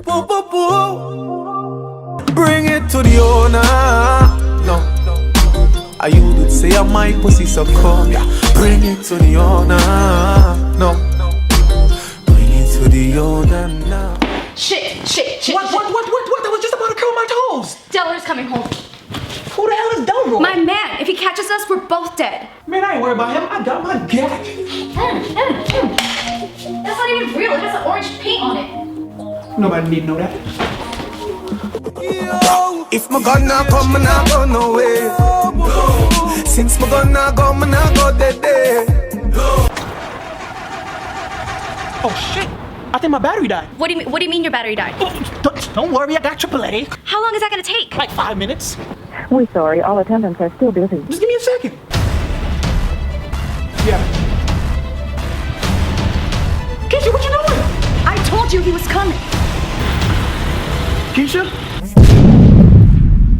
Boo, boo, boo. Bring it to the owner. No. I you did say I my pussy so come, yeah. Bring it to the owner. No. Bring it to the owner now. Shit. What? I was just about to curl my toes. Deller's coming home. Who the hell is Delroy? My man. If he catches us, we're both dead. Man, I ain't worried about him. I got my gat. That's not even real. It has an orange paint on it. Nobody need to know that. Yo, if my gun not come, I not go nowhere. Since my gun not go, I not go dead. Oh shit! I think my battery died. What do you mean your battery died? Don't worry, I got AAA. How long is that gonna take? Like 5 minutes. We're sorry, all attendants are still busy. Just give me a second. Yeah. Keisha, what you doing? I told you he was coming. Keisha?